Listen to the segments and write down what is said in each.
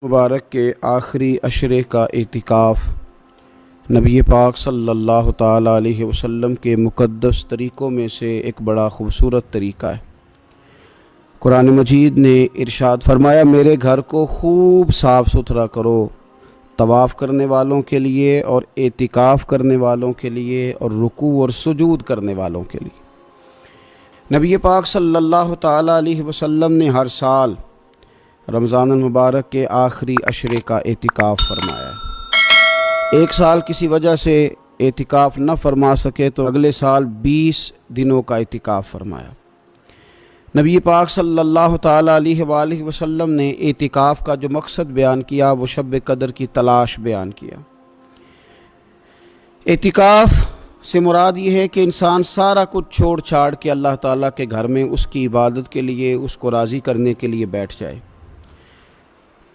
मुबारक के आखिरी अशरे का एतिकाफ़ नबी पाक सल्लल्लाहु ताला अलैहि वसल्लम के मुक़द्दस तरीक़ों में से एक बड़ा ख़ूबसूरत तरीक़ा है। कुरान मजीद ने इरशाद फरमाया, मेरे घर को खूब साफ़ सुथरा करो, तवाफ़ करने वालों के लिए और एतिकाफ़ करने वालों के लिए और रुकू और सुजूद करने वालों के लिए। नबी पाक सल्लल्लाहु ताला अलैहि वसल्लम ने हर साल रमज़ान मुबारक के आखिरी अशरे का एतिकाफ़ फरमाया है। एक साल किसी वजह से एतिकाफ़ न फरमा सके तो अगले साल 20 दिनों का एतिकाफ़ फरमाया। नबी पाक सल्लल्लाहु ताला अलैहि वसल्लम ने एतिकाफ़ का जो मकसद बयान किया वो शब कदर की तलाश बयान किया। एतिकाफ़ से मुराद ये है कि इंसान सारा कुछ छोड़ छाड़ के अल्लाह ताला के घर में उसकी इबादत के लिए, उसको राज़ी करने के लिए बैठ जाए।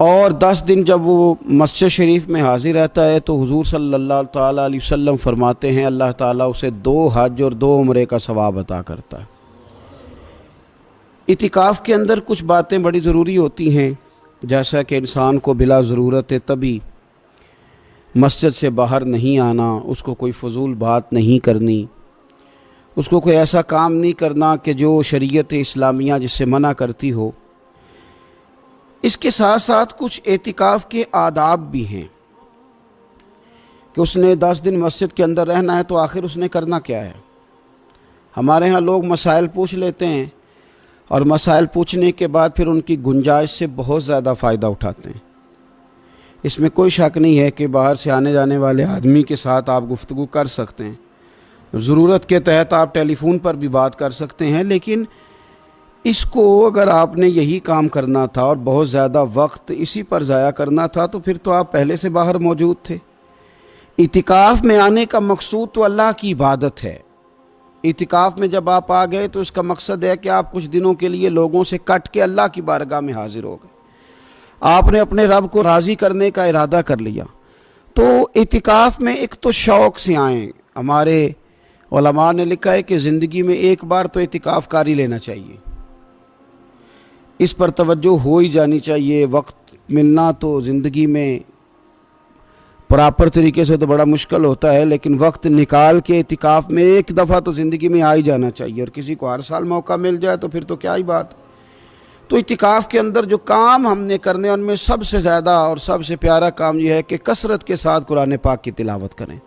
और 10 दिन जब वो मस्जिद शरीफ में हाजिर रहता है तो हुजूर सल्लल्लाहु ताला अलैहि वसल्लम फरमाते हैं, अल्लाह ताला उसे 2 हज और 2 उम्रे का सवाब अता करता है। इतिकाफ़ के अंदर कुछ बातें बड़ी ज़रूरी होती हैं, जैसा कि इंसान को बिला ज़रूरत है तभी मस्जिद से बाहर नहीं आना, उसको कोई फ़जूल बात नहीं करनी, उसको कोई ऐसा काम नहीं करना कि जो शरीयत इस्लामिया जिससे मना करती हो। इसके साथ साथ कुछ एतिकाफ़ के आदाब भी हैं कि उसने 10 दिन मस्जिद के अंदर रहना है तो आखिर उसने करना क्या है। हमारे यहाँ लोग मसाइल पूछ लेते हैं और मसाइल पूछने के बाद फिर उनकी गुंजाइश से बहुत ज़्यादा फ़ायदा उठाते हैं। इसमें कोई शक नहीं है कि बाहर से आने जाने वाले आदमी के साथ आप गुफ्तगू कर सकते हैं, ज़रूरत के तहत आप टेलीफोन पर भी बात कर सकते हैं, लेकिन इसको अगर आपने यही काम करना था और बहुत ज़्यादा वक्त इसी पर ज़ाया करना था तो फिर तो आप पहले से बाहर मौजूद थे। इतिकाफ़ में आने का मकसूद तो अल्लाह की इबादत है। इतिकाफ़ में जब आप आ गए तो इसका मकसद है कि आप कुछ दिनों के लिए लोगों से कट के अल्लाह की बारगाह में हाजिर हो गए, आपने अपने रब को राज़ी करने का इरादा कर लिया। तो इतिकाफ़ में एक तो शौक़ से आएँ। हमारे उलमा ने लिखा है कि ज़िंदगी में एक बार तो इतिकाफ़ कारी लेना चाहिए, इस पर तवज्जो हो ही जानी चाहिए। वक्त मिलना तो ज़िंदगी में प्रॉपर तरीके से तो बड़ा मुश्किल होता है, लेकिन वक्त निकाल के इतिकाफ़ में एक दफ़ा तो ज़िंदगी में आ ही जाना चाहिए। और किसी को हर साल मौका मिल जाए तो फिर तो क्या ही बात। तो इतिकाफ़ के अंदर जो काम हमने करने उनमें सबसे ज़्यादा और सबसे प्यारा काम यह है कि कसरत के साथ कुरान पाक की तिलावत करें।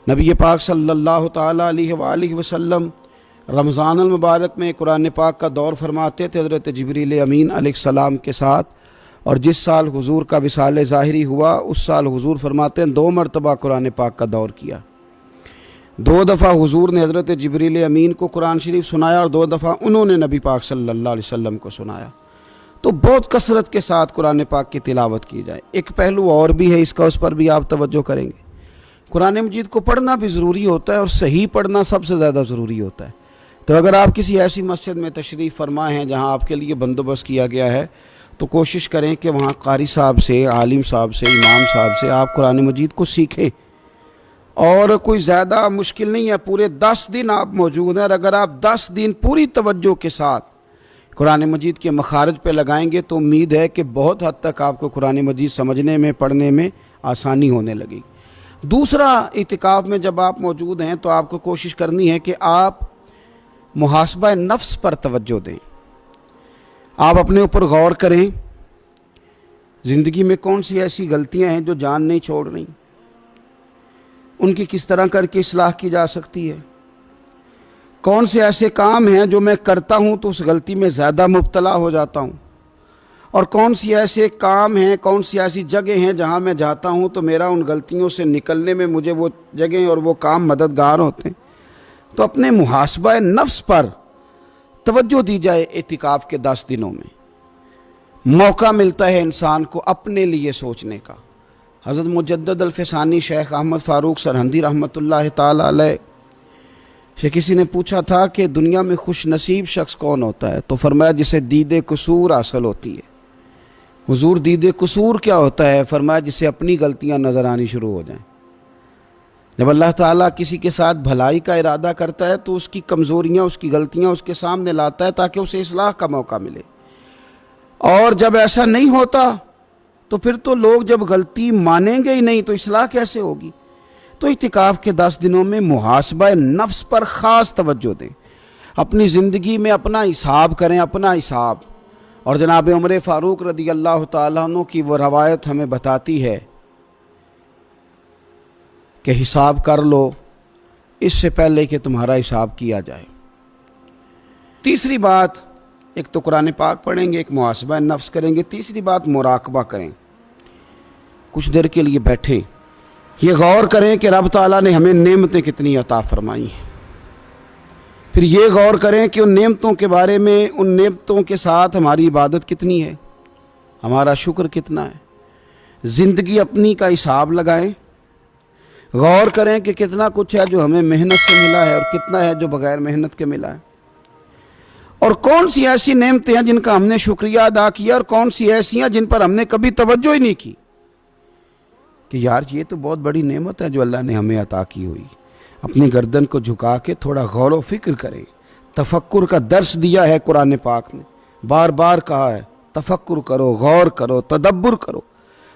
नबी पाक सल्लल्लाहु ताला अलैहि वसल्लम रमज़ान मुबारक में कुरान पाक का दौर फरमाते थे हज़रत जिब्रील अमीन अलैहिस्सलाम के साथ। और जिस साल हुजूर का विसाल ज़ाहिरी हुआ उस साल हुजूर फरमाते हैं 2 मरतबा कुरान पाक का दौर किया। 2 दफ़ा हुजूर ने हज़रत जिब्रील अमीन को कुरान शरीफ सुनाया और 2 दफ़ा उन्होंने नबी पाक सल्लल्लाहु अलैहि वसल्लम को सुनाया। तो बहुत कसरत के साथ कुरान पाक की तिलावत की जाए। एक पहलू और भी है इसका, उस पर भी आप तवज्जो करेंगे। कुरान मजीद को पढ़ना भी ज़रूरी होता है और सही पढ़ना सबसे ज़्यादा ज़रूरी होता है। तो अगर आप किसी ऐसी मस्जिद में तशरीफ़ फरमा हैं जहाँ आपके लिए बंदोबस्त किया गया है तो कोशिश करें कि वहाँ कारी साहब से, आलिम साहब से, इमाम साहब से आप कुरान मजीद को सीखें। और कोई ज़्यादा मुश्किल नहीं है, पूरे 10 दिन आप मौजूद हैं और अगर आप 10 दिन पूरी तवज्जो के साथ कुरान मजीद के मखारज पे लगाएंगे तो उम्मीद है कि बहुत हद तक आपको कुरान मजीद समझने में, पढ़ने में आसानी होने लगेगी। दूसरा, इतिकाफ़ में जब आप मौजूद हैं तो आपको कोशिश करनी है कि आप मुहासबा नफ्स पर तवज्जो दें। आप अपने ऊपर गौर करें, ज़िंदगी में कौन सी ऐसी गलतियां हैं जो जान नहीं छोड़ रही, उनकी किस तरह करके इस्लाह की जा सकती है। कौन से ऐसे काम हैं जो मैं करता हूं तो उस गलती में ज़्यादा मुब्तला हो जाता हूं, और कौन सी ऐसे काम हैं, कौन सी ऐसी जगह हैं जहां मैं जाता हूं तो मेरा उन गलतियों से निकलने में मुझे वो जगह और वो काम मददगार होते हैं। तो अपने मुहासबा नफ्स पर तवज्जो दी जाए। इतिकाफ़ के 10 दिनों में मौका मिलता है इंसान को अपने लिए सोचने का। हज़रत मुजद्दिद अल-फ़सानी शेख अहमद फ़ारूक सरहंदी रहमतुल्लाह ताला अलैह से किसी ने पूछा था कि दुनिया में खुश नसीब शख्स कौन होता है, तो फरमाया जिसे दीदे कसूर हासिल होती है। हुजूर दीदे कसूर क्या होता है? फरमाया जिसे अपनी गलतियां नज़र आनी शुरू हो जाएं। जब अल्लाह ताला किसी के साथ भलाई का इरादा करता है तो उसकी कमज़ोरियाँ, उसकी गलतियाँ उसके सामने लाता है ताकि उसे इस्लाह का मौका मिले। और जब ऐसा नहीं होता تو پھر تو لوگ جب غلطی مانیں گے ہی نہیں تو اصلاح کیسے ہوگی؟ تو اعتکاف کے 10 دنوں میں محاسبہ نفس پر خاص توجہ دیں، اپنی زندگی میں اپنا حساب کریں، اپنا حساب۔ اور جناب عمر فاروق رضی اللہ تعالیٰ عنہ کی وہ روایت ہمیں بتاتی ہے کہ حساب کر لو اس سے پہلے کہ تمہارا حساب کیا جائے۔ تیسری بات، ایک تو قرآن پاک پڑھیں گے، ایک محاسبہ نفس کریں گے، تیسری بات مراقبہ کریں۔ کچھ دیر کے لیے بیٹھیں، یہ غور کریں کہ رب تعالیٰ نے ہمیں نعمتیں کتنی عطا فرمائی ہیں، پھر یہ غور کریں کہ ان نعمتوں کے بارے میں، ان نعمتوں کے ساتھ ہماری عبادت کتنی ہے، ہمارا شکر کتنا ہے۔ زندگی اپنی کا حساب لگائیں، غور کریں کہ کتنا کچھ ہے جو ہمیں محنت سے ملا ہے اور کتنا ہے جو بغیر محنت کے ملا ہے، اور کون سی ایسی نعمتیں ہیں جن کا ہم نے شکریہ ادا کیا اور کون سی ایسی ہیں جن پر ہم نے کبھی توجہ ہی نہیں کی کہ یار یہ تو بہت بڑی نعمت ہے جو اللہ نے ہمیں عطا کی ہوئی۔ اپنی گردن کو جھکا کے تھوڑا غور و فکر کریں۔ تفکر کا درس دیا ہے قرآن پاک نے، بار بار کہا ہے تفکر کرو، غور کرو، تدبر کرو،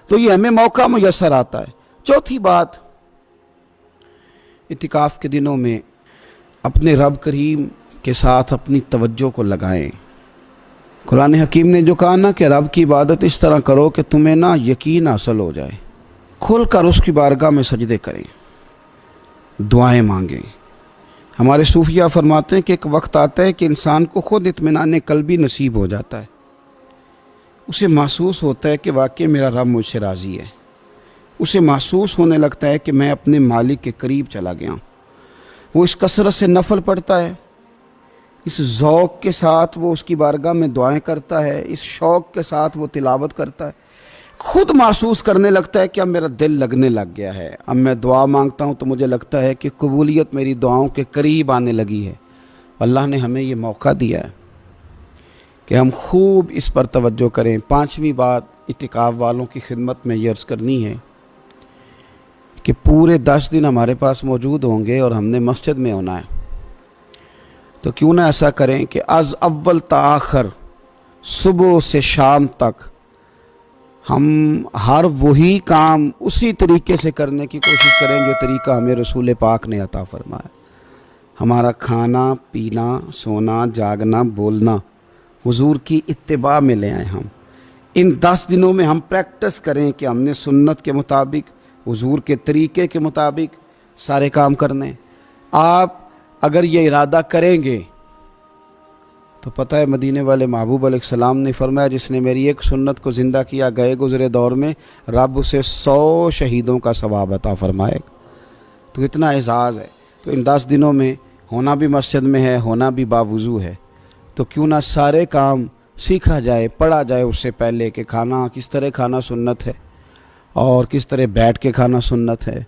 تو یہ ہمیں موقع میسر آتا ہے۔ چوتھی بات، اعتکاف کے دنوں میں اپنے رب کریم کے ساتھ اپنی توجہ کو لگائیں۔ قرآن حکیم نے جو کہا نا کہ رب کی عبادت اس طرح کرو کہ تمہیں نا یقین حاصل ہو جائے، کھل کر اس کی بارگاہ میں سجدے کریں، دعائیں مانگیں۔ ہمارے صوفیہ فرماتے ہیں کہ ایک وقت آتا ہے کہ انسان کو خود اطمینان قلبی نصیب ہو جاتا ہے، اسے محسوس ہوتا ہے کہ واقعی میرا رب مجھ سے راضی ہے، اسے محسوس ہونے لگتا ہے کہ میں اپنے مالک کے قریب چلا گیا ہوں۔ وہ اس کثرت سے نفل پڑھتا ہے، اس ذوق کے ساتھ وہ اس کی بارگاہ میں دعائیں کرتا ہے، اس شوق کے ساتھ وہ تلاوت کرتا ہے، خود محسوس کرنے لگتا ہے کہ اب میرا دل لگنے لگ گیا ہے، اب میں دعا مانگتا ہوں تو مجھے لگتا ہے کہ قبولیت میری دعاؤں کے قریب آنے لگی ہے۔ اللہ نے ہمیں یہ موقع دیا ہے کہ ہم خوب اس پر توجہ کریں۔ پانچویں بات اعتکاف والوں کی خدمت میں یہ عرض کرنی ہے کہ پورے 10 دن ہمارے پاس موجود ہوں گے اور ہم نے مسجد میں ہونا ہے، تو کیوں نہ ایسا کریں کہ از اول تا آخر، صبح سے شام تک ہم ہر وہی کام اسی طریقے سے کرنے کی کوشش کریں جو طریقہ ہمیں رسول پاک نے عطا فرمایا۔ ہمارا کھانا پینا، سونا جاگنا، بولنا حضور کی اتباع میں لے آئیں۔ ہم ان 10 دنوں میں ہم پریکٹس کریں کہ ہم نے سنت کے مطابق، حضور کے طریقے کے مطابق سارے کام کرنے۔ آپ اگر یہ ارادہ کریں گے تو پتہ ہے مدینے والے محبوب علیہ السلام نے فرمایا جس نے میری ایک سنت کو زندہ کیا گئے گزرے دور میں رب اسے 100 شہیدوں کا ثواب عطا فرمائے گا۔ تو اتنا اعزاز ہے۔ تو ان 10 دنوں میں ہونا بھی مسجد میں ہے، ہونا بھی باوضو ہے، تو کیوں نہ سارے کام سیکھا جائے، پڑھا جائے اس سے پہلے کہ کھانا کس طرح کھانا سنت ہے، اور کس طرح بیٹھ کے کھانا سنت ہے،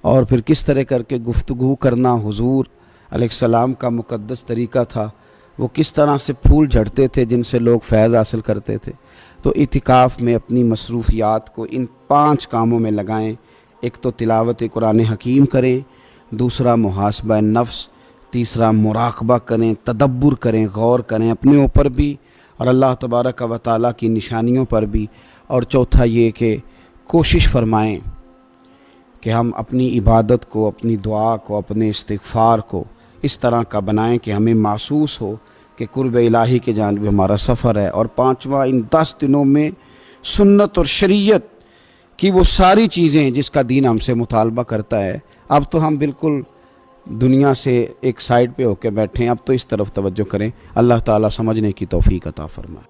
اور پھر کس طرح کر کے گفتگو کرنا حضور علیہ السلام کا مقدس طریقہ تھا، وہ کس طرح سے پھول جھڑتے تھے جن سے لوگ فیض حاصل کرتے تھے۔ تو اعتکاف میں اپنی مصروفیات کو ان 5 کاموں میں لگائیں۔ ایک تو تلاوت قرآن حکیم کریں، دوسرا محاسبہ نفس، تیسرا مراقبہ کریں، تدبر کریں، غور کریں اپنے اوپر بھی اور اللہ تبارک و تعالیٰ کی نشانیوں پر بھی، اور چوتھا یہ کہ کوشش فرمائیں کہ ہم اپنی عبادت کو، اپنی دعا کو، اپنے استغفار کو اس طرح کا بنائیں کہ ہمیں محسوس ہو کہ قرب الہی کے جانب ہمارا سفر ہے۔ اور پانچواں، ان 10 دنوں میں سنت اور شریعت کی وہ ساری چیزیں جس کا دین ہم سے مطالبہ کرتا ہے، اب تو ہم بالکل دنیا سے ایک سائیڈ پہ ہو کے بیٹھیں، اب تو اس طرف توجہ کریں۔ اللہ تعالیٰ سمجھنے کی توفیق عطا فرمائے۔